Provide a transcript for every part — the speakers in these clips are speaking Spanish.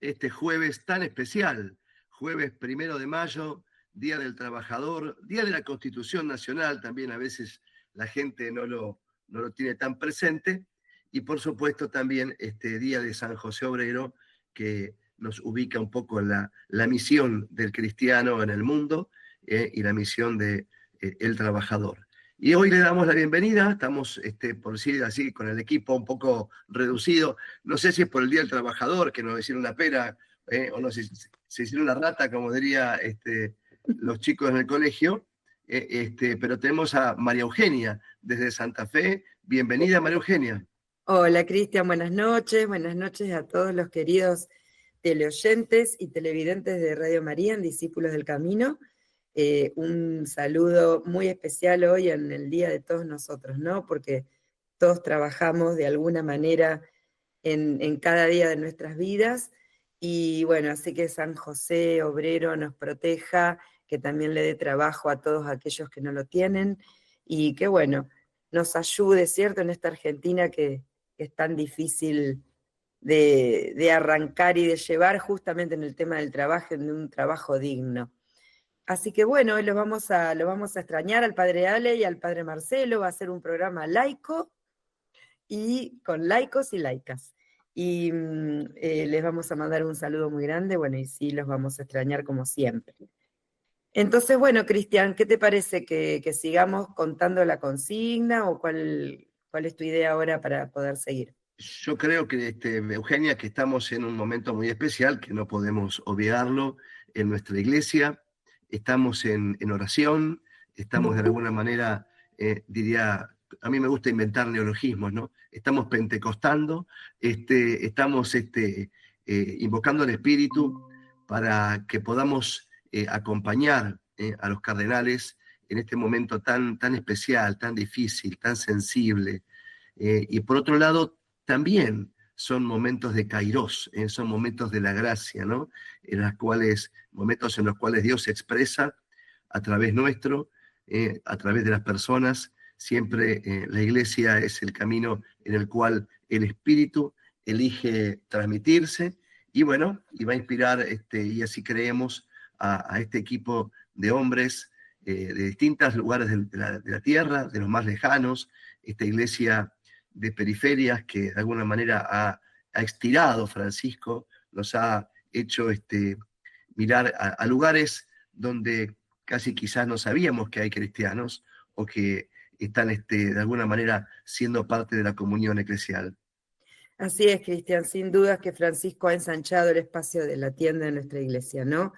este jueves tan especial, jueves 1 de mayo, Día del Trabajador, Día de la Constitución Nacional, también a veces la gente no lo tiene tan presente, y por supuesto también este Día de San José Obrero, que nos ubica un poco en la misión del cristiano en el mundo y la misión de el trabajador. Y hoy le damos la bienvenida, estamos, por decir así, con el equipo un poco reducido. No sé si es por el Día del Trabajador, que nos hicieron una pera, o no sé si se hicieron una rata, como diría los chicos en el colegio, pero tenemos a María Eugenia desde Santa Fe. Bienvenida, María Eugenia. Hola, Cristian, buenas noches a todos los queridos teleoyentes y televidentes de Radio María, en Discípulos del Camino. Un saludo muy especial hoy en el día de todos nosotros, ¿no? Porque todos trabajamos de alguna manera en cada día de nuestras vidas, y bueno, así que San José Obrero nos proteja, que también le dé trabajo a todos aquellos que no lo tienen, y que bueno, nos ayude, ¿cierto?, en esta Argentina que es tan difícil de arrancar y de llevar justamente en el tema del trabajo, en un trabajo digno. Así que bueno, hoy lo vamos a extrañar al padre Ale y al padre Marcelo. Va a ser un programa laico y con laicos y laicas. Y les vamos a mandar un saludo muy grande, bueno, y sí, los vamos a extrañar como siempre. Entonces, bueno, Cristian, ¿qué te parece que sigamos contando la consigna o cuál es tu idea ahora para poder seguir? Yo creo que, Eugenia, que estamos en un momento muy especial, que no podemos obviarlo en nuestra iglesia. Estamos en oración, estamos de alguna manera, diría, a mí me gusta inventar neologismos, ¿no? Estamos pentecostando, estamos invocando al Espíritu para que podamos acompañar a los cardenales en este momento tan, tan especial, tan difícil, tan sensible. Y por otro lado, también son momentos de Kairos, son momentos de la gracia, ¿no? Momentos en los cuales Dios se expresa a través nuestro, a través de las personas. Siempre la iglesia es el camino en el cual el Espíritu elige transmitirse, y bueno, y va a inspirar, y así creemos, a este equipo de hombres de distintos lugares de la tierra, de los más lejanos, esta iglesia de periferias que de alguna manera ha estirado Francisco, nos ha hecho mirar a lugares donde casi quizás no sabíamos que hay cristianos o que están de alguna manera siendo parte de la comunión eclesial. Así es, Cristian, sin dudas que Francisco ha ensanchado el espacio de la tienda de nuestra iglesia, ¿no?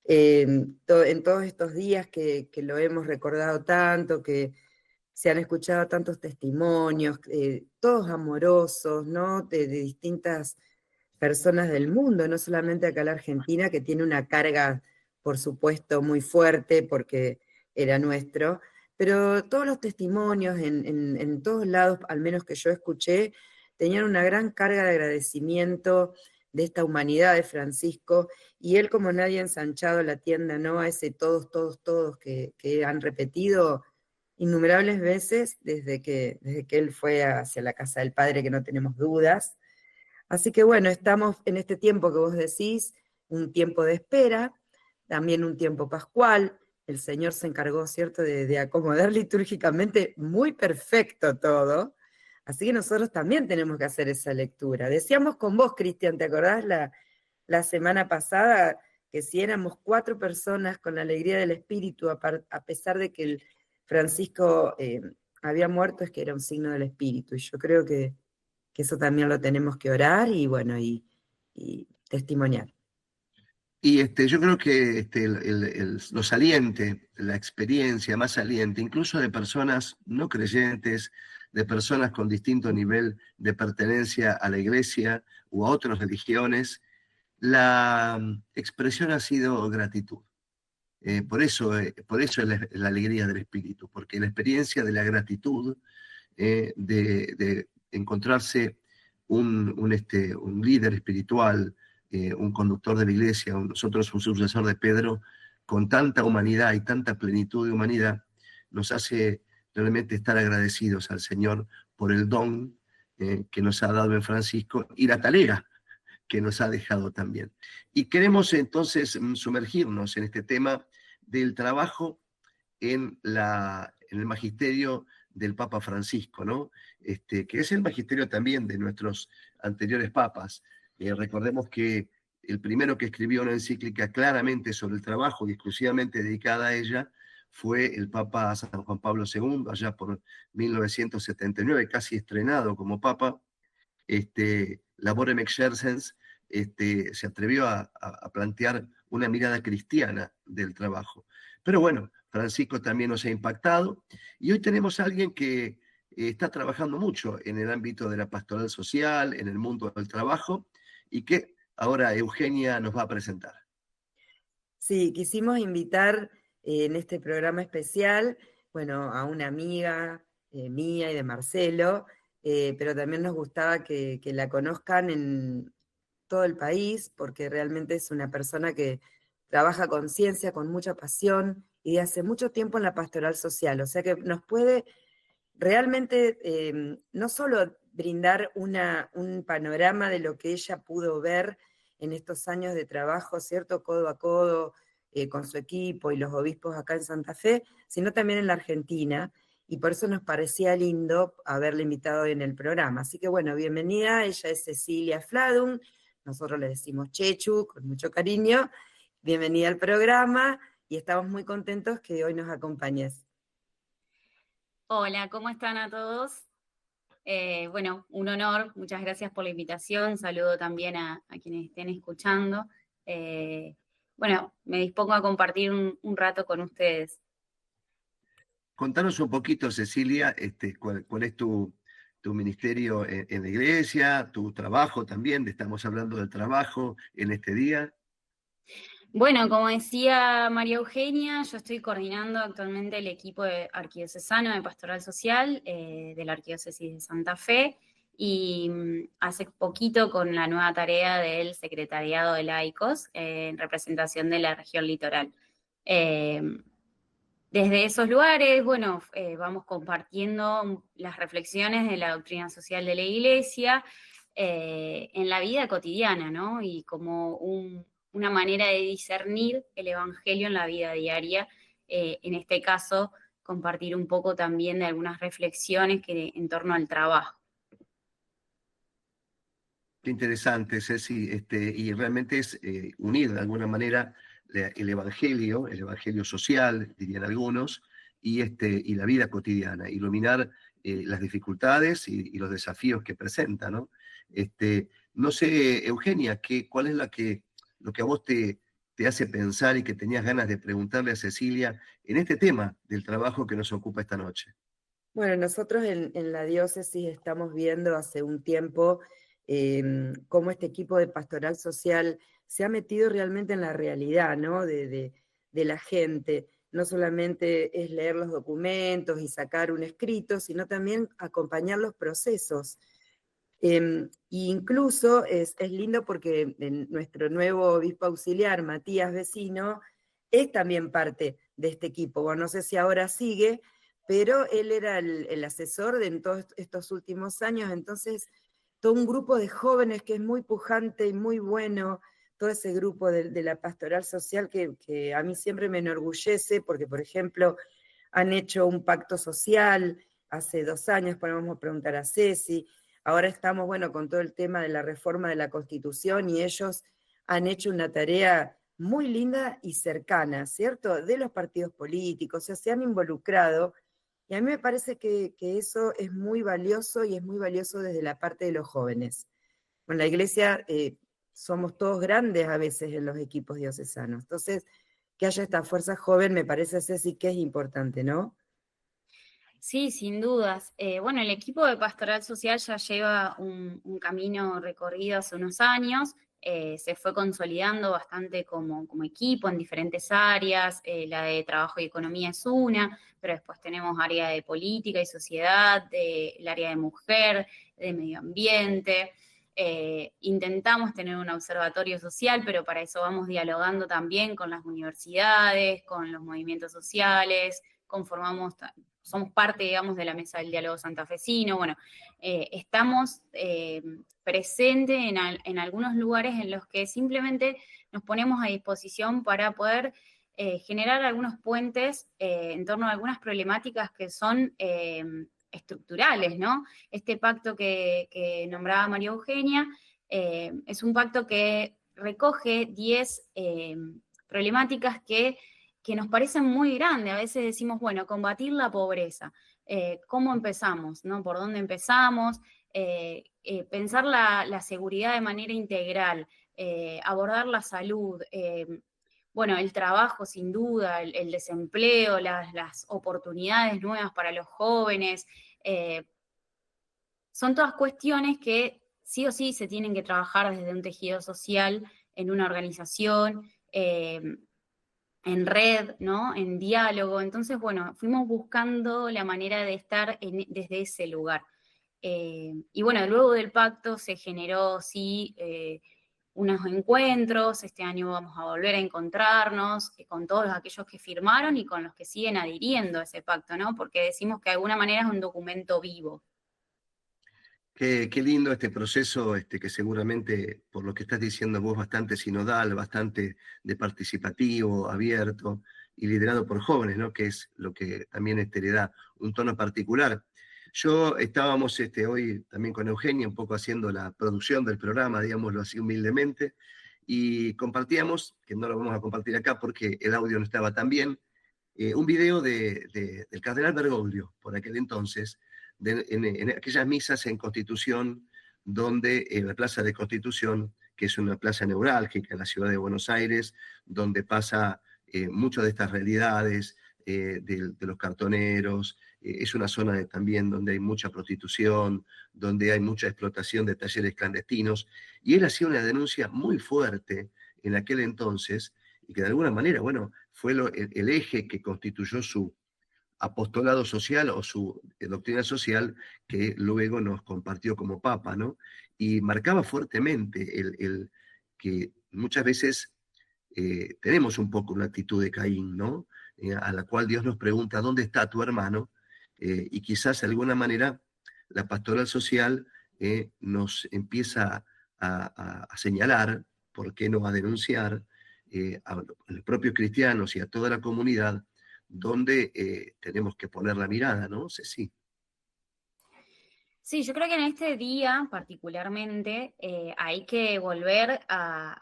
En todos estos días que lo hemos recordado tanto, que se han escuchado tantos testimonios, todos amorosos, ¿no? De distintas personas del mundo, no solamente acá en la Argentina, que tiene una carga, por supuesto, muy fuerte porque era nuestro, pero todos los testimonios en todos lados, al menos que yo escuché, tenían una gran carga de agradecimiento de esta humanidad de Francisco, y él como nadie ha ensanchado la tienda, ¿no? A ese todos, todos, todos que han repetido innumerables veces desde que él fue hacia la casa del Padre, que no tenemos dudas. Así que bueno, estamos en este tiempo que vos decís, un tiempo de espera, también un tiempo pascual. El Señor se encargó, ¿cierto?, de acomodar litúrgicamente muy perfecto todo. Así que nosotros también tenemos que hacer esa lectura. Decíamos con vos, Cristian, ¿te acordás la semana pasada que si éramos 4 personas con la alegría del Espíritu, a pesar de que el Francisco había muerto, es que era un signo del Espíritu? Y yo creo que eso también lo tenemos que orar y bueno, y testimoniar. Y yo creo que lo saliente, la experiencia más saliente, incluso de personas no creyentes, de personas con distinto nivel de pertenencia a la iglesia u a otras religiones, la expresión ha sido gratitud. Por eso es la alegría del espíritu, porque la experiencia de la gratitud, de encontrarse un líder espiritual, un conductor de la iglesia, nosotros un sucesor de Pedro, con tanta humanidad y tanta plenitud de humanidad, nos hace realmente estar agradecidos al Señor por el don que nos ha dado en Francisco y la tarea que nos ha dejado también. Y queremos entonces sumergirnos en este tema del trabajo en el magisterio del Papa Francisco, ¿no? Que es el magisterio también de nuestros anteriores papas. Recordemos que el primero que escribió una encíclica claramente sobre el trabajo y exclusivamente dedicada a ella fue el Papa San Juan Pablo II, allá por 1979, casi estrenado como papa. Laborem Exercens se atrevió a plantear una mirada cristiana del trabajo. Pero bueno, Francisco también nos ha impactado y hoy tenemos a alguien que está trabajando mucho en el ámbito de la pastoral social, en el mundo del trabajo, y que ahora Eugenia nos va a presentar. Sí, quisimos invitar en este programa especial, bueno, a una amiga mía y de Marcelo, pero también nos gustaba que la conozcan en todo el país, porque realmente es una persona que trabaja con ciencia, con mucha pasión, y de hace mucho tiempo en la pastoral social, o sea que nos puede realmente no solo brindar un panorama de lo que ella pudo ver en estos años de trabajo, ¿cierto? Codo a codo con su equipo y los obispos acá en Santa Fe, sino también en la Argentina, y por eso nos parecía lindo haberla invitado hoy en el programa. Así que bueno, bienvenida, ella es Cecilia Fladung, nosotros le decimos Chechu, con mucho cariño, bienvenida al programa, y estamos muy contentos que hoy nos acompañes. Hola, ¿cómo están a todos? Bueno, un honor, muchas gracias por la invitación, saludo también a quienes estén escuchando. Bueno, me dispongo a compartir un rato con ustedes. Contanos un poquito, Cecilia, cuál es tu ministerio en la iglesia, tu trabajo también, estamos hablando del trabajo en este día. Bueno, como decía María Eugenia, yo estoy coordinando actualmente el equipo arquidiocesano de Pastoral Social de la Arquidiócesis de Santa Fe y hace poquito con la nueva tarea del Secretariado de Laicos en representación de la región litoral. Desde esos lugares, bueno, vamos compartiendo las reflexiones de la doctrina social de la Iglesia en la vida cotidiana, ¿no? Y como una manera de discernir el Evangelio en la vida diaria. En este caso, compartir un poco también de algunas reflexiones en torno al trabajo. Qué interesante, Ceci, y realmente es unir de alguna manera el evangelio social, dirían algunos, y la vida cotidiana, iluminar las dificultades y los desafíos que presenta, ¿no? No sé, Eugenia, ¿cuál es lo que a vos te hace pensar y que tenías ganas de preguntarle a Cecilia en este tema del trabajo que nos ocupa esta noche? Bueno, nosotros en la diócesis estamos viendo hace un tiempo cómo este equipo de pastoral social se ha metido realmente en la realidad, ¿no? de la gente. No solamente es leer los documentos y sacar un escrito, sino también acompañar los procesos. E incluso es lindo porque nuestro nuevo obispo auxiliar, Matías Vecino, es también parte de este equipo. Bueno, no sé si ahora sigue, pero él era el asesor de en todos estos últimos años, entonces todo un grupo de jóvenes que es muy pujante y muy bueno, todo ese grupo de la pastoral social que a mí siempre me enorgullece, porque por ejemplo han hecho un pacto social hace 2 años, podemos preguntar a Ceci, ahora estamos, bueno, con todo el tema de la reforma de la Constitución y ellos han hecho una tarea muy linda y cercana, ¿cierto? De los partidos políticos, o sea, se han involucrado y a mí me parece que eso es muy valioso y es muy valioso desde la parte de los jóvenes. En la iglesia somos todos grandes a veces en los equipos diocesanos, entonces que haya esta fuerza joven me parece, Ceci, que es importante, ¿no? Sí, sin dudas. Bueno, el equipo de Pastoral Social ya lleva un camino recorrido hace unos años, se fue consolidando bastante como equipo en diferentes áreas, la de trabajo y economía es una, pero después tenemos área de política y sociedad, el área de mujer, de medio ambiente. Intentamos tener un observatorio social, pero para eso vamos dialogando también con las universidades, con los movimientos sociales, conformamos somos parte, digamos, de la mesa del diálogo santafesino, bueno, estamos presentes en algunos lugares en los que simplemente nos ponemos a disposición para poder generar algunos puentes en torno a algunas problemáticas que son estructurales, ¿no? Este pacto que nombraba María Eugenia es un pacto que recoge 10 problemáticas que nos parecen muy grandes. A veces decimos, bueno, combatir la pobreza. ¿Cómo empezamos? ¿No? ¿Por dónde empezamos? Pensar la seguridad de manera integral, abordar la salud, bueno, el trabajo sin duda, el desempleo, las oportunidades nuevas para los jóvenes, son todas cuestiones que sí o sí se tienen que trabajar desde un tejido social, en una organización, en red, ¿no? En diálogo. Entonces, bueno, fuimos buscando la manera de estar desde ese lugar. Y bueno, luego del pacto se generó, sí, unos encuentros. Este año vamos a volver a encontrarnos con todos aquellos que firmaron y con los que siguen adhiriendo a ese pacto, ¿no? Porque decimos que de alguna manera es un documento vivo. Qué lindo este proceso, que seguramente, por lo que estás diciendo vos, bastante sinodal, bastante de participativo, abierto y liderado por jóvenes, ¿no? Que es lo que también le da un tono particular. Estábamos hoy también con Eugenia, un poco haciendo la producción del programa, digámoslo así humildemente, y compartíamos, que no lo vamos a compartir acá porque el audio no estaba tan bien, un video del cardenal Bergoglio, por aquel entonces, en aquellas misas en Constitución, donde en la Plaza de Constitución, que es una plaza neurálgica en la ciudad de Buenos Aires, donde pasa muchas de estas realidades de los cartoneros, es una zona también donde hay mucha prostitución, donde hay mucha explotación de talleres clandestinos, y él hacía una denuncia muy fuerte en aquel entonces, y que de alguna manera, bueno, fue el eje que constituyó su apostolado social o su doctrina social que luego nos compartió como papa, ¿no? Y marcaba fuertemente que muchas veces tenemos un poco una actitud de Caín, ¿no? A la cual Dios nos pregunta, ¿dónde está tu hermano? Y quizás de alguna manera la pastoral social nos empieza a señalar, ¿por qué no a denunciar a los propios cristianos y a toda la comunidad donde tenemos que poner la mirada, ¿no? Ceci. Sí, yo creo que en este día particularmente hay que volver a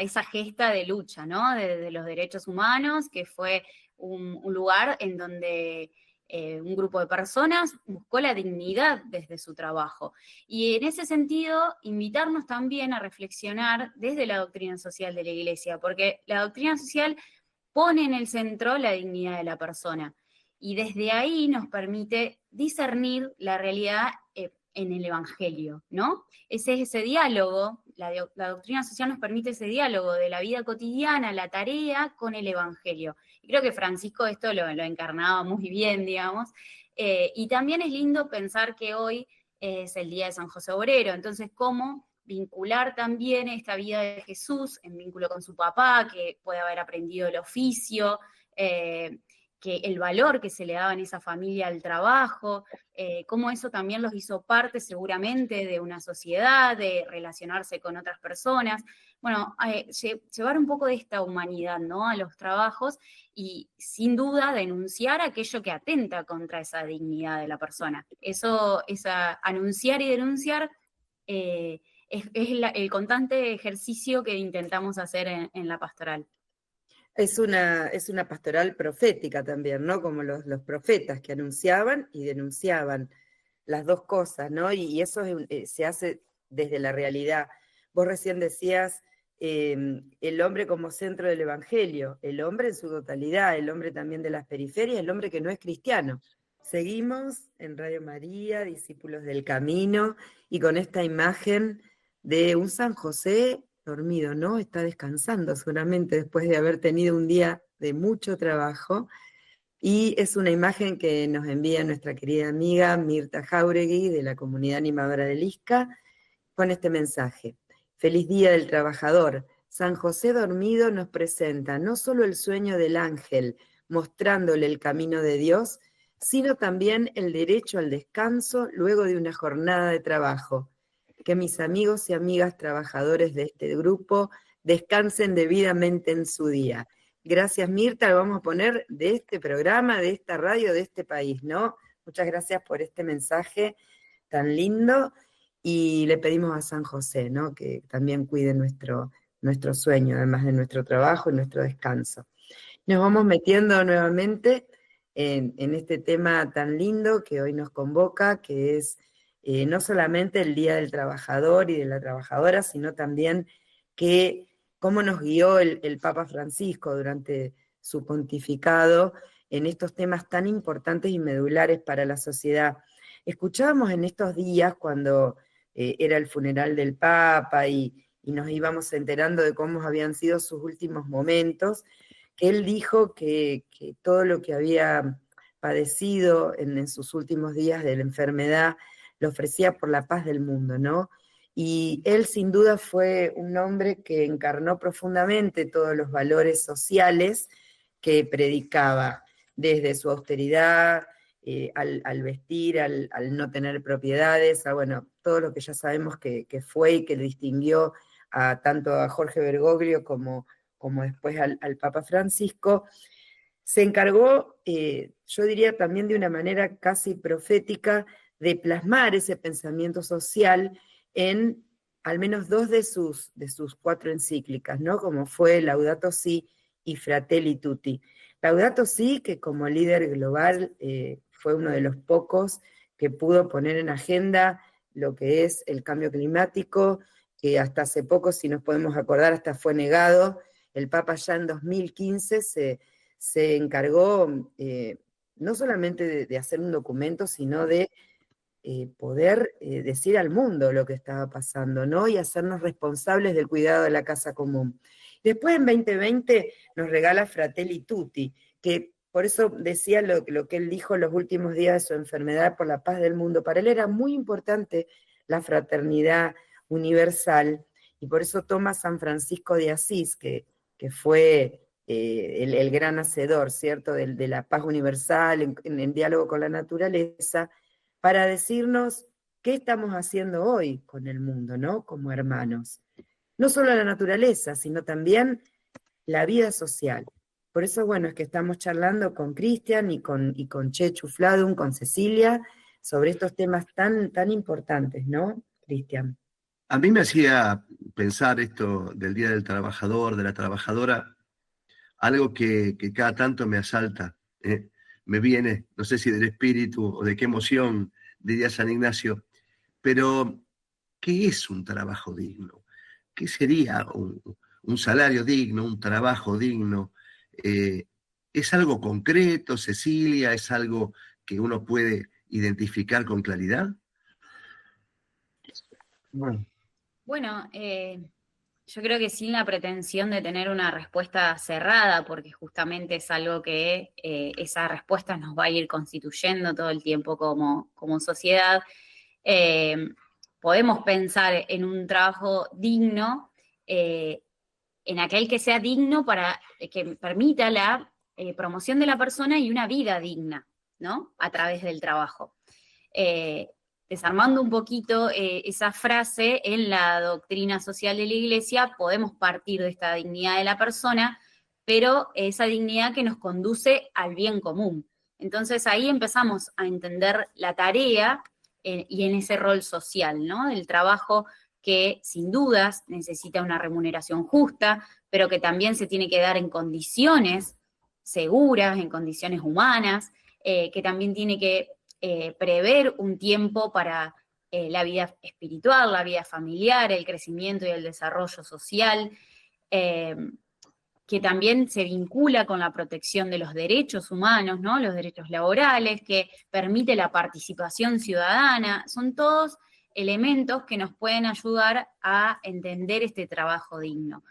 esa gesta de lucha, ¿no? De los derechos humanos, que fue un lugar en donde un grupo de personas buscó la dignidad desde su trabajo. Y en ese sentido, invitarnos también a reflexionar desde la doctrina social de la Iglesia, porque la doctrina social pone en el centro la dignidad de la persona. Y desde ahí nos permite discernir la realidad en el Evangelio, ¿no? Ese es ese diálogo, la doctrina social nos permite ese diálogo de la vida cotidiana, la tarea con el Evangelio. Y creo que Francisco esto lo encarnaba muy bien, digamos. Y también es lindo pensar que hoy es el día de San José Obrero, entonces cómo vincular también esta vida de Jesús en vínculo con su papá, que puede haber aprendido el oficio, que el valor que se le daba en esa familia al trabajo, cómo eso también los hizo parte seguramente de una sociedad, de relacionarse con otras personas. Bueno, llevar un poco de esta humanidad, ¿no? A los trabajos y sin duda denunciar aquello que atenta contra esa dignidad de la persona. Eso, anunciar y denunciar es el constante ejercicio que intentamos hacer en la pastoral. Es una pastoral profética también, ¿no? Como los profetas que anunciaban y denunciaban las dos cosas, ¿no? Y eso se hace desde la realidad. Vos recién decías el hombre como centro del Evangelio, el hombre en su totalidad, el hombre también de las periferias, el hombre que no es cristiano. Seguimos en Radio María, Discípulos del Camino, y con esta imagen de un San José dormido, ¿no? Está descansando seguramente después de haber tenido un día de mucho trabajo, y es una imagen que nos envía nuestra querida amiga Mirta Jauregui de la Comunidad Animadora del ISCA con este mensaje. Feliz Día del Trabajador. San José dormido nos presenta no solo el sueño del ángel, mostrándole el camino de Dios, sino también el derecho al descanso luego de una jornada de trabajo. Que mis amigos y amigas trabajadores de este grupo descansen debidamente en su día. Gracias, Mirta, lo vamos a poner de este programa, de esta radio, de este país, ¿no? Muchas gracias por este mensaje tan lindo, y le pedimos a San José, ¿no?, que también cuide nuestro sueño, además de nuestro trabajo y nuestro descanso. Nos vamos metiendo nuevamente en este tema tan lindo que hoy nos convoca, que es no solamente el Día del Trabajador y de la Trabajadora, sino también cómo nos guió el Papa Francisco durante su pontificado en estos temas tan importantes y medulares para la sociedad. Escuchábamos en estos días, cuando era el funeral del Papa y nos íbamos enterando de cómo habían sido sus últimos momentos, que él dijo que todo lo que había padecido en sus últimos días de la enfermedad lo ofrecía por la paz del mundo, ¿no? Y él sin duda fue un hombre que encarnó profundamente todos los valores sociales que predicaba, desde su austeridad, al vestir, al no tener propiedades, bueno, todo lo que ya sabemos que fue y que le distinguió tanto a Jorge Bergoglio como después al Papa Francisco. Se encargó, yo diría también de una manera casi profética, de plasmar ese pensamiento social en al menos 2 de sus 4 encíclicas, ¿no? Como fue Laudato Si y Fratelli Tutti. Laudato Si, que como líder global fue uno de los pocos que pudo poner en agenda lo que es el cambio climático, que hasta hace poco, si nos podemos acordar, hasta fue negado. El Papa ya en 2015 se encargó no solamente de hacer un documento, sino de poder decir al mundo lo que estaba pasando, ¿no? Y hacernos responsables del cuidado de la casa común. Después en 2020 nos regala Fratelli Tutti, que por eso decía lo que él dijo los últimos días de su enfermedad, por la paz del mundo. Para él era muy importante la fraternidad universal, y por eso toma San Francisco de Asís, que fue el gran hacedor, ¿cierto?, de la paz universal, en diálogo con la naturaleza, para decirnos qué estamos haciendo hoy con el mundo, ¿no?, como hermanos. No solo la naturaleza, sino también la vida social. Por eso, bueno, es que estamos charlando con Cristian y con Chechu Fladum, con Cecilia, sobre estos temas tan importantes, ¿no, Cristian? A mí me hacía pensar esto del Día del Trabajador, de la Trabajadora, algo que cada tanto me asalta, me viene, no sé si del espíritu o de qué emoción, diría San Ignacio, pero ¿qué es un trabajo digno? ¿Qué sería un salario digno, un trabajo digno? ¿Es algo concreto, Cecilia? ¿Es algo que uno puede identificar con claridad? Bueno, yo creo que sin la pretensión de tener una respuesta cerrada, porque justamente es algo que esa respuesta nos va a ir constituyendo todo el tiempo como sociedad, podemos pensar en un trabajo digno, en aquel que sea digno para que permita la promoción de la persona y una vida digna, ¿no?, a través del trabajo. Desarmando un poquito esa frase, en la doctrina social de la Iglesia podemos partir de esta dignidad de la persona, pero esa dignidad que nos conduce al bien común. Entonces ahí empezamos a entender la tarea y en ese rol social, ¿no?, del trabajo, que sin dudas necesita una remuneración justa, pero que también se tiene que dar en condiciones seguras, en condiciones humanas, que también tiene que prever un tiempo para la vida espiritual, la vida familiar, el crecimiento y el desarrollo social, que también se vincula con la protección de los derechos humanos, ¿no?, los derechos laborales, que permite la participación ciudadana. Son todos elementos que nos pueden ayudar a entender este trabajo digno.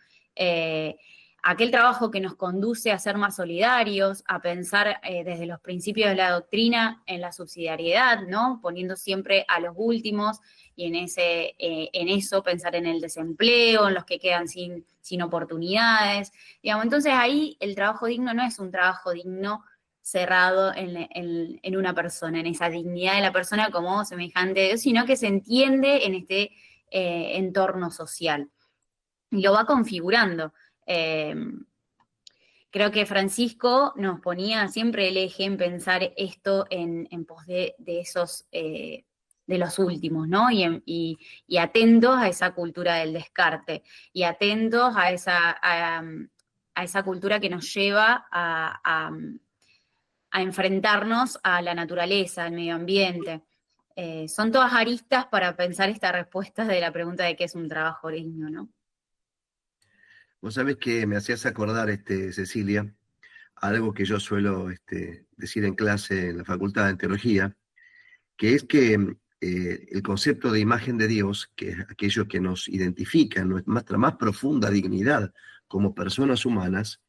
Aquel trabajo que nos conduce a ser más solidarios, a pensar desde los principios de la doctrina en la subsidiariedad, ¿no?, poniendo siempre a los últimos, y en eso pensar en el desempleo, en los que quedan sin oportunidades. Digamos, entonces ahí el trabajo digno no es un trabajo digno cerrado en una persona, en esa dignidad de la persona como semejante a Dios, sino que se entiende en este entorno social. Y lo va configurando. Creo que Francisco nos ponía siempre el eje en pensar esto en pos de esos, de los últimos, ¿no? Y atentos a esa cultura del descarte, y atentos a esa cultura que nos lleva a enfrentarnos a la naturaleza, al medio ambiente. Son todas aristas para pensar esta respuesta de la pregunta de qué es un trabajo digno, ¿no? Vos sabés que me hacías acordar, Cecilia, algo que yo suelo decir en clase en la Facultad de Teología, que es que el concepto de imagen de Dios, que es aquello que nos identifica, nuestra más profunda dignidad como personas humanas,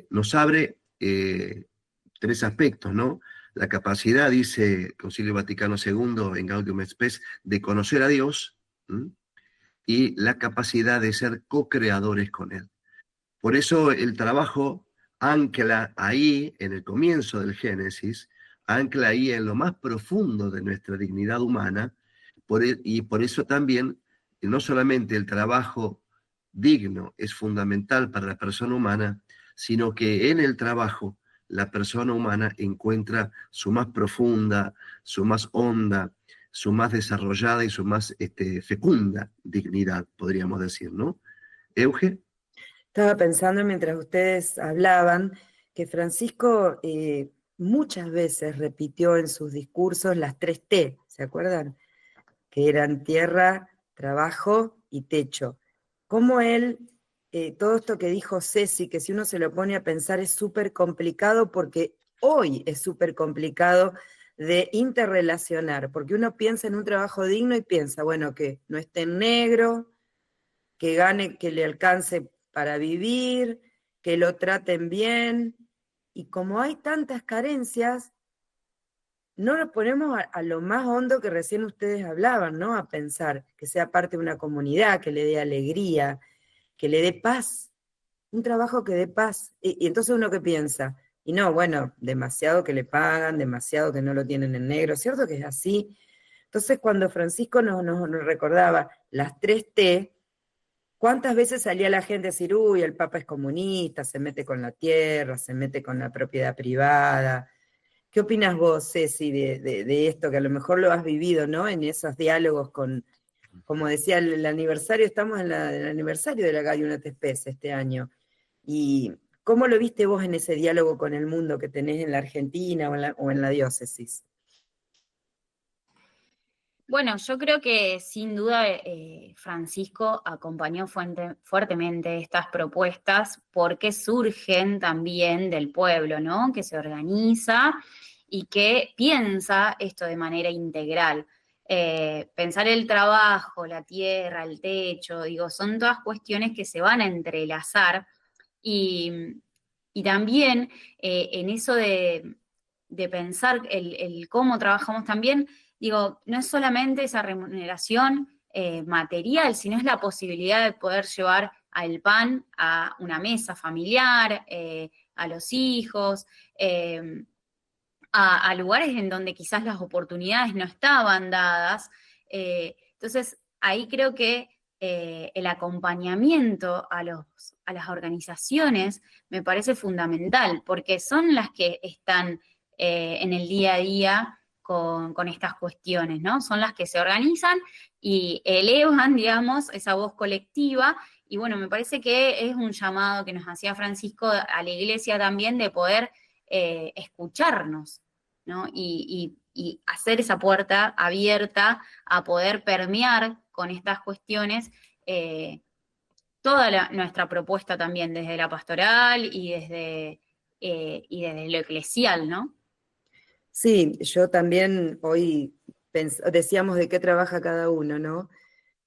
nos abre tres aspectos, ¿no? La capacidad, dice el Concilio Vaticano II en Gaudium et Spes, de conocer a Dios, y la capacidad de ser co-creadores con Él. Por eso el trabajo ancla ahí, en el comienzo del Génesis, ancla ahí en lo más profundo de nuestra dignidad humana, y por eso también, no solamente el trabajo digno es fundamental para la persona humana, sino que en el trabajo la persona humana encuentra su más profunda, su más honda, su más desarrollada y su más fecunda dignidad, podríamos decir, ¿no? Euge. Estaba pensando mientras ustedes hablaban que Francisco muchas veces repitió en sus discursos las 3 T, ¿se acuerdan? Que eran tierra, trabajo y techo. Cómo él, todo esto que dijo Ceci, que si uno se lo pone a pensar es súper complicado, porque hoy es súper complicado de interrelacionar, porque uno piensa en un trabajo digno y piensa, bueno, que no esté en negro, que gane, que le alcance para vivir, que lo traten bien, y como hay tantas carencias, no nos ponemos a lo más hondo que recién ustedes hablaban, ¿no? A pensar que sea parte de una comunidad, que le dé alegría, que le dé paz, un trabajo que dé paz. Y entonces uno que piensa, y no, bueno, demasiado que le pagan, demasiado que no lo tienen en negro, ¿cierto que es así? Entonces cuando Francisco nos recordaba las 3 T, ¿cuántas veces salía la gente a decir, uy, el Papa es comunista, se mete con la tierra, se mete con la propiedad privada? ¿Qué opinas vos, Ceci, de esto, que a lo mejor lo has vivido, ¿no? En esos diálogos con, como decía el aniversario, estamos en el aniversario de la Gaudium et Spes este año. ¿Y cómo lo viste vos en ese diálogo con el mundo que tenés en la Argentina o en la diócesis? Bueno, yo creo que sin duda Francisco acompañó fuertemente estas propuestas porque surgen también del pueblo, ¿no? Que se organiza y que piensa esto de manera integral. Pensar el trabajo, la tierra, el techo, digo, son todas cuestiones que se van a entrelazar y también en eso de pensar el cómo trabajamos también. Digo, no es solamente esa remuneración material, sino es la posibilidad de poder llevar el pan a una mesa familiar, a los hijos, a lugares en donde quizás las oportunidades no estaban dadas. Entonces, ahí creo que el acompañamiento a las organizaciones me parece fundamental, porque son las que están en el día a día con estas cuestiones, ¿no? Son las que se organizan y elevan, digamos, esa voz colectiva. Y bueno, me parece que es un llamado que nos hacía Francisco a la iglesia también de poder escucharnos, ¿no? Y hacer esa puerta abierta a poder permear con estas cuestiones toda nuestra propuesta también, desde la pastoral y desde lo eclesial, ¿no? Sí, yo también hoy decíamos de qué trabaja cada uno, ¿no?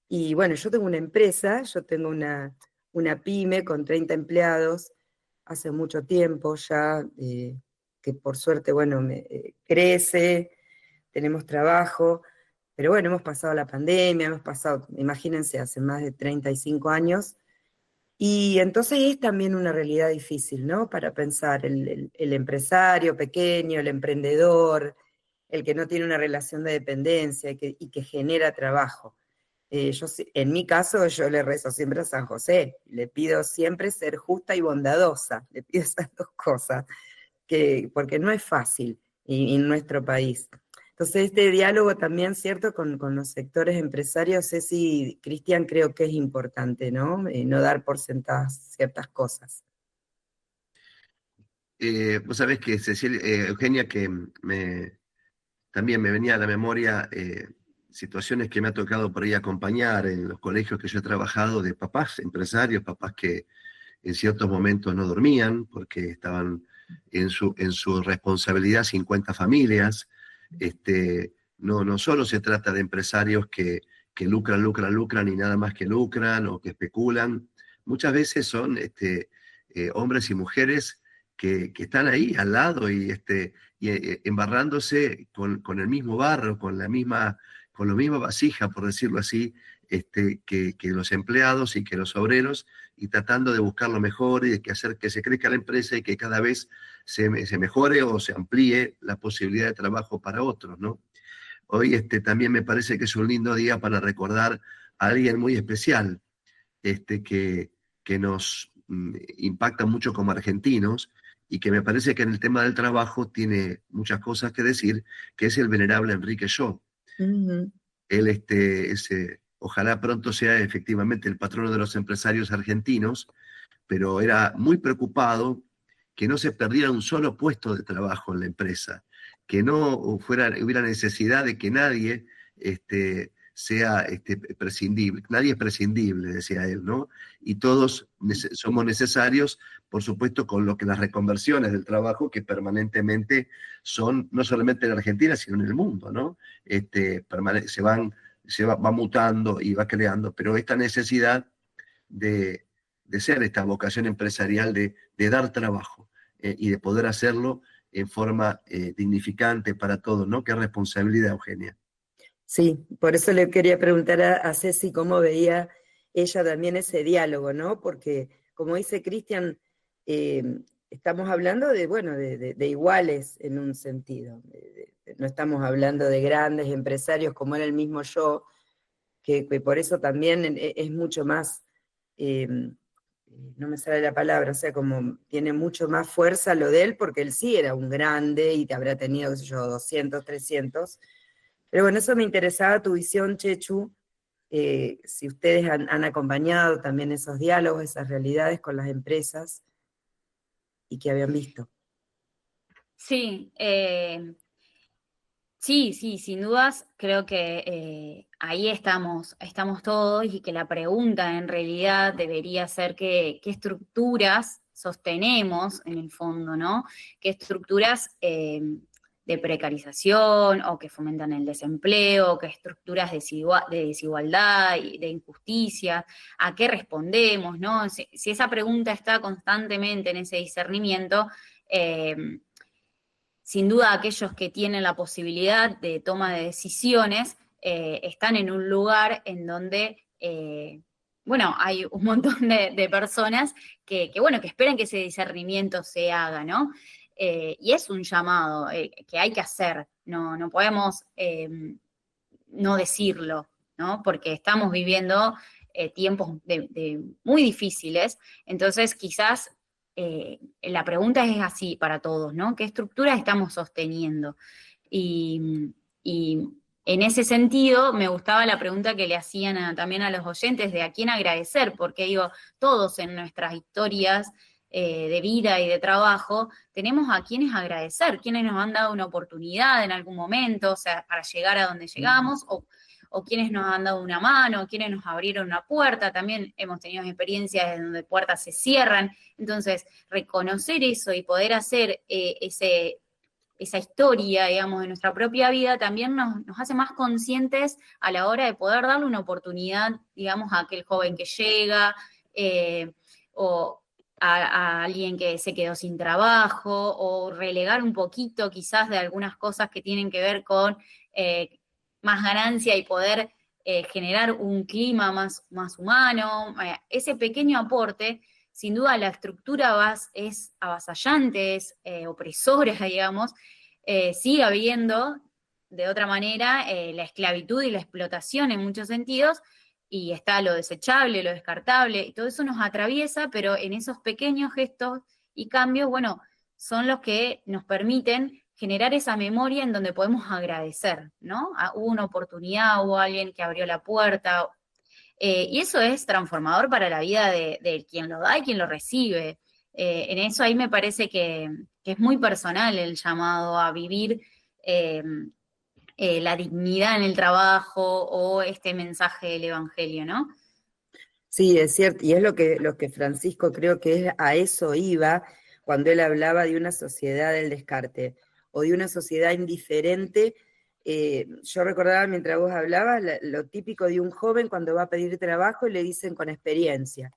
Y bueno, yo tengo una empresa, yo tengo una pyme con 30 empleados, hace mucho tiempo ya, que por suerte, bueno, crece, tenemos trabajo, pero bueno, hemos pasado la pandemia, hemos pasado, imagínense, hace más de 35 años, Y entonces es también una realidad difícil, ¿no? Para pensar el empresario pequeño, el emprendedor, el que no tiene una relación de dependencia y que genera trabajo. En mi caso, yo le rezo siempre a San José, le pido siempre ser justa y bondadosa, le pido esas dos cosas, porque no es fácil en nuestro país. Entonces, este diálogo también, ¿cierto?, con los sectores empresarios, Ceci, Cristian, creo que es importante, ¿no? No dar por sentadas ciertas cosas. Vos sabés que Cecilia, Eugenia, que también me venía a la memoria situaciones que me ha tocado por ahí acompañar en los colegios que yo he trabajado de papás empresarios, papás que en ciertos momentos no dormían porque estaban en su responsabilidad 50 familias. No solo se trata de empresarios que lucran y nada más que lucran o que especulan. Muchas veces son hombres y mujeres que están ahí al lado y embarrándose con el mismo barro, con la misma vasija, por decirlo así, que los empleados y que los obreros, y tratando de buscar lo mejor y de hacer que se crezca la empresa y que cada vez se mejore o se amplíe la posibilidad de trabajo para otros, ¿no? Hoy también me parece que es un lindo día para recordar a alguien muy especial, que nos impacta mucho como argentinos y que me parece que en el tema del trabajo tiene muchas cosas que decir, que es el venerable Enrique Shaw. Uh-huh. Él, ojalá pronto sea efectivamente el patrono de los empresarios argentinos, pero era muy preocupado que no se perdiera un solo puesto de trabajo en la empresa, que no hubiera necesidad de que nadie sea prescindible. Nadie es prescindible, decía él, ¿no? Y todos somos necesarios, por supuesto, con lo que las reconversiones del trabajo que permanentemente son, no solamente en Argentina, sino en el mundo, ¿no? Va mutando y va creando, pero esta necesidad de, de ser esta vocación empresarial de dar trabajo y de poder hacerlo en forma dignificante para todos, ¿no? Qué responsabilidad, Eugenia. Sí, por eso le quería preguntar a Ceci cómo veía ella también ese diálogo, ¿no? Porque, como dice Cristian, estamos hablando de, bueno, de iguales en un sentido. No estamos hablando de grandes empresarios como era el mismo yo, que por eso también es mucho más, no me sale la palabra, o sea, como tiene mucho más fuerza lo de él, porque él sí era un grande y te habrá tenido, qué sé yo, 200, 300. Pero bueno, eso me interesaba tu visión, Chechu, si ustedes han acompañado también esos diálogos, esas realidades con las empresas y que habían visto. Sí, sí, sin dudas, creo que ahí estamos todos y que la pregunta en realidad debería ser qué estructuras sostenemos en el fondo, ¿no? ¿Qué estructuras de precarización o que fomentan el desempleo, qué estructuras de desigualdad y de injusticia, a qué respondemos, ¿no? Si esa pregunta está constantemente en ese discernimiento, sin duda aquellos que tienen la posibilidad de toma de decisiones están en un lugar en donde, bueno, hay un montón de personas bueno, que esperan que ese discernimiento se haga, ¿no? Y es un llamado que hay que hacer, no podemos no decirlo, ¿no? Porque estamos viviendo tiempos muy difíciles, entonces quizás la pregunta es así para todos, ¿no? ¿Qué estructuras estamos sosteniendo? Y en ese sentido, me gustaba la pregunta que le hacían también a los oyentes de a quién agradecer, porque digo, todos en nuestras historias de vida y de trabajo, tenemos a quienes agradecer, quienes nos han dado una oportunidad en algún momento, o sea, para llegar a donde llegamos, o quienes nos han dado una mano, quienes nos abrieron una puerta, también hemos tenido experiencias en donde puertas se cierran, entonces reconocer eso y poder hacer esa historia, digamos, de nuestra propia vida, también nos hace más conscientes a la hora de poder darle una oportunidad, digamos, a aquel joven que llega, o a alguien que se quedó sin trabajo, o relegar un poquito quizás de algunas cosas que tienen que ver con más ganancia y poder generar un clima más humano, ese pequeño aporte, sin duda la estructura es avasallante, es opresora, digamos, sigue habiendo, de otra manera, la esclavitud y la explotación en muchos sentidos, y está lo desechable, lo descartable, y todo eso nos atraviesa, pero en esos pequeños gestos y cambios, bueno, son los que nos permiten generar esa memoria en donde podemos agradecer, ¿no? Hubo una oportunidad, hubo alguien que abrió la puerta, y eso es transformador para la vida de quien lo da y quien lo recibe. En eso ahí me parece que es muy personal el llamado a vivir eh, la dignidad en el trabajo o este mensaje del Evangelio, ¿no? Sí, es cierto, y es lo que Francisco creo que a eso iba cuando él hablaba de una sociedad del descarte o de una sociedad indiferente. Yo recordaba mientras vos hablabas lo típico de un joven cuando va a pedir trabajo y le dicen con experiencia.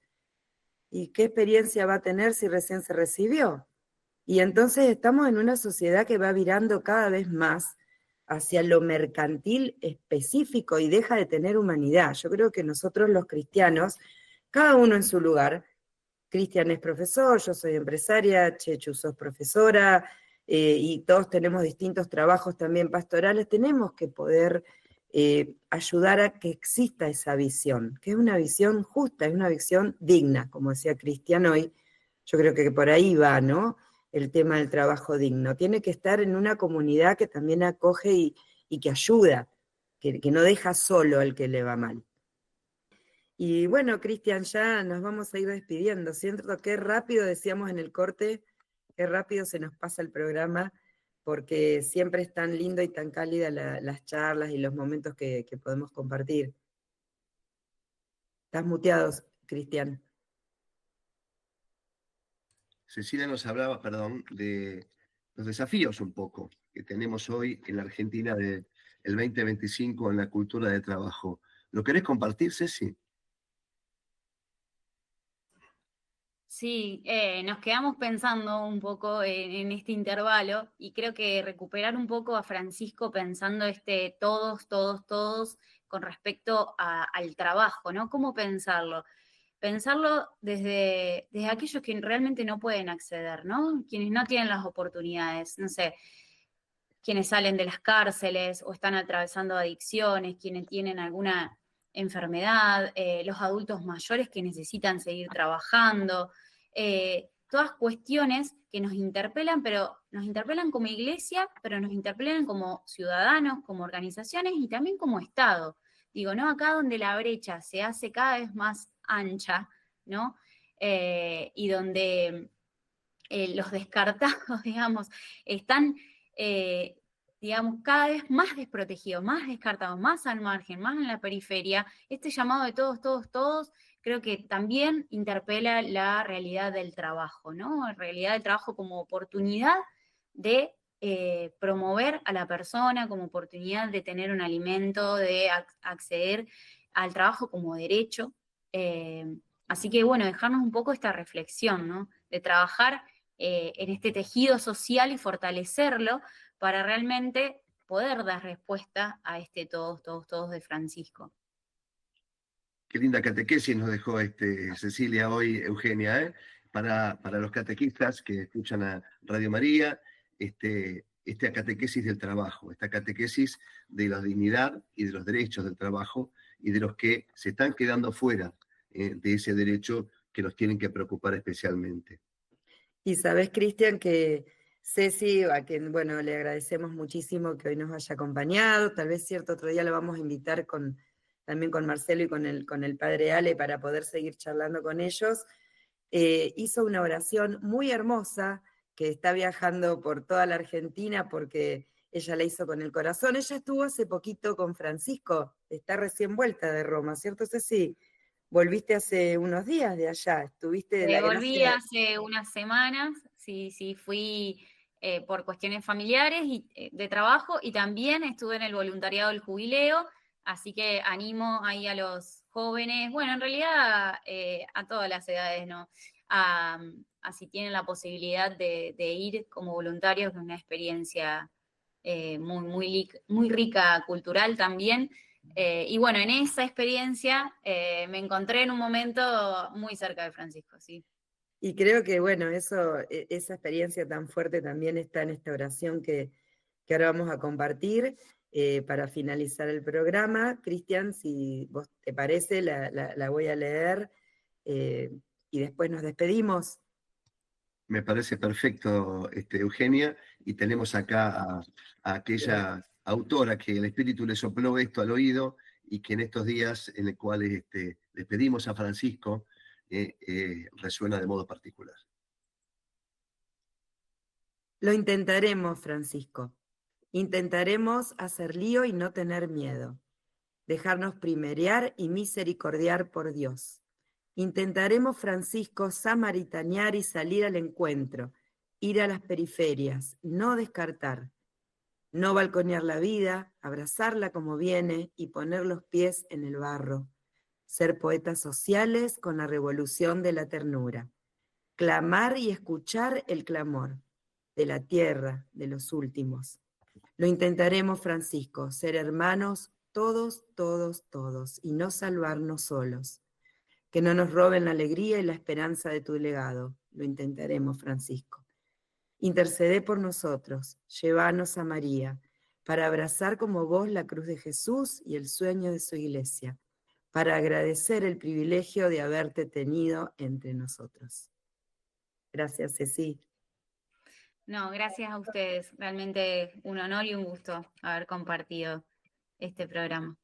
¿Y qué experiencia va a tener si recién se recibió? Y entonces estamos en una sociedad que va virando cada vez más hacia lo mercantil específico y deja de tener humanidad. Yo creo que nosotros los cristianos, cada uno en su lugar, Cristian es profesor, yo soy empresaria, Chechu sos profesora, y todos tenemos distintos trabajos también pastorales, tenemos que poder ayudar a que exista esa visión, que es una visión justa, es una visión digna, como decía Cristian hoy. Yo creo que por ahí va, ¿no? El tema del trabajo digno. Tiene que estar en una comunidad que también acoge y que ayuda, que no deja solo al que le va mal. Y bueno, Cristian, ya nos vamos a ir despidiendo. Siento que rápido, decíamos en el corte, qué rápido se nos pasa el programa, porque siempre es tan lindo y tan cálida las charlas y los momentos que podemos compartir. Estás muteado, Cristian. Cecilia nos hablaba, perdón, de los desafíos un poco que tenemos hoy en la Argentina del 2025 en la cultura de trabajo. ¿Lo querés compartir, Ceci? Sí, nos quedamos pensando un poco en este intervalo y creo que recuperar un poco a Francisco pensando todos con respecto al trabajo, ¿no? ¿Cómo pensarlo? Pensarlo desde aquellos que realmente no pueden acceder, ¿no? Quienes no tienen las oportunidades, no sé, quienes salen de las cárceles o están atravesando adicciones, quienes tienen alguna enfermedad, los adultos mayores que necesitan seguir trabajando, todas cuestiones que nos interpelan, pero nos interpelan como iglesia, pero nos interpelan como ciudadanos, como organizaciones y también como Estado. Digo, ¿no? Acá donde la brecha se hace cada vez más ancha, ¿no? Y donde los descartados, digamos, están, digamos, cada vez más desprotegidos, más descartados, más al margen, más en la periferia. Este llamado de todos, creo que también interpela la realidad del trabajo, ¿no? La realidad del trabajo como oportunidad de promover a la persona, como oportunidad de tener un alimento, de acceder al trabajo como derecho. Así que, bueno, dejarnos un poco esta reflexión, ¿no? De trabajar en este tejido social y fortalecerlo para realmente poder dar respuesta a este todos de Francisco. Qué linda catequesis nos dejó Cecilia hoy, Eugenia, ¿eh? Para los catequistas que escuchan a Radio María, esta catequesis del trabajo, esta catequesis de la dignidad y de los derechos del trabajo y de los que se están quedando fuera de ese derecho que nos tienen que preocupar especialmente. Y sabes, Cristian, que Ceci, a quien, bueno, le agradecemos muchísimo que hoy nos haya acompañado, tal vez cierto otro día lo vamos a invitar también con Marcelo y con el padre Ale para poder seguir charlando con ellos, hizo una oración muy hermosa que está viajando por toda la Argentina porque ella la hizo con el corazón. Ella estuvo hace poquito con Francisco, está recién vuelta de Roma, ¿cierto, Ceci? Volviste hace unos días de allá, estuviste en Volví hace unas semanas, sí, fui por cuestiones familiares y de trabajo y también estuve en el voluntariado del jubileo, así que animo ahí a los jóvenes, bueno, en realidad a todas las edades, ¿no? A si tienen la posibilidad de ir como voluntarios, que es una experiencia muy rica cultural también. Y bueno, en esa experiencia me encontré en un momento muy cerca de Francisco, sí. Y creo que, bueno, esa experiencia tan fuerte también está en esta oración que ahora vamos a compartir para finalizar el programa. Cristian, si vos te parece, la voy a leer y después nos despedimos. Me parece perfecto, Eugenia, y tenemos acá a aquella autora que el Espíritu le sopló esto al oído y que en estos días en los cuales le pedimos a Francisco resuena de modo particular. Lo intentaremos, Francisco. Intentaremos hacer lío y no tener miedo. Dejarnos primerear y misericordiar por Dios. Intentaremos, Francisco, samaritanear y salir al encuentro, ir a las periferias, no descartar, no balconear la vida, abrazarla como viene y poner los pies en el barro. Ser poetas sociales con la revolución de la ternura. Clamar y escuchar el clamor de la tierra, de los últimos. Lo intentaremos, Francisco, ser hermanos todos, todos, todos, y no salvarnos solos. Que no nos roben la alegría y la esperanza de tu legado. Lo intentaremos, Francisco. Intercedé por nosotros, llévanos a María, para abrazar como vos la cruz de Jesús y el sueño de su iglesia, para agradecer el privilegio de haberte tenido entre nosotros. Gracias, Ceci. No, gracias a ustedes. Realmente un honor y un gusto haber compartido este programa.